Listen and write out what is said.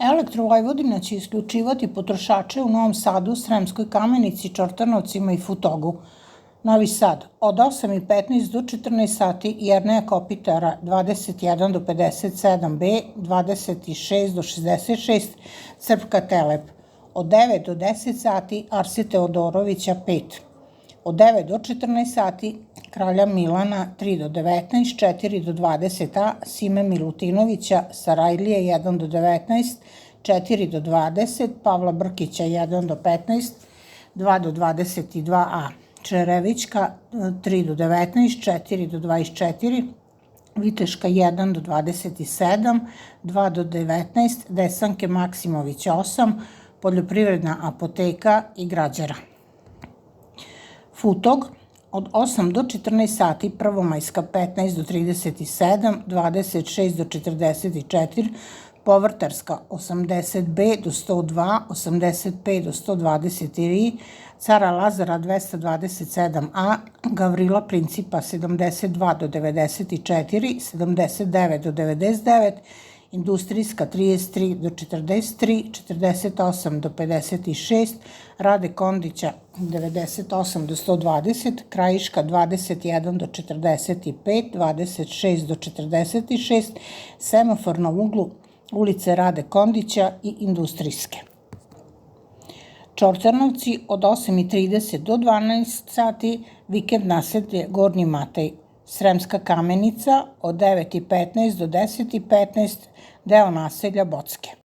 Elektrovojvodina će isključivati potrošače u Novom Sadu, Sremskoj Kamenici, Čortanovcima i Futogu. Novi Sad od 8:15 do 14 sati Jerneja Kopitara 21 do 57B, 26 do 66 Crpka Telep. Od 9 do 10 sati Arse Teodorovića 5. Od 9 do 14 sati Kralja Milana 3 do 19, 4 do 20A Sime Milutinovića Sarajlije 1 do 19, 4 do 20, Pavla Brkića 1 do 15, 2 do 22A. Čerevićka 3 do 19, 4 do 24, Viteška 1 do 27, 2 do 19, Desanke Maksimović 8, Poljoprivredna apoteka i Građara. Futog od 8 do 14 sati, Prvomajska 15 do 37, 26 do 44, Povrtarska 80B do 102, 85 do 123, Cara Lazara 227A, Gavrila Principa 72 do 94, 79 do 99, Industrijska 33 do 43, 48 do 56, Rade Kondića 98 do 120, Krajiška 21 do 45, 26 do 46, Semafor na uglu ulice Rade Kondića i Industrijske. Čortanovci od 8:30 do 12 sati, vikend naselje Gornji Matej, Sremska Kamenica od 9:15 do 10:15, deo naselja Bocke.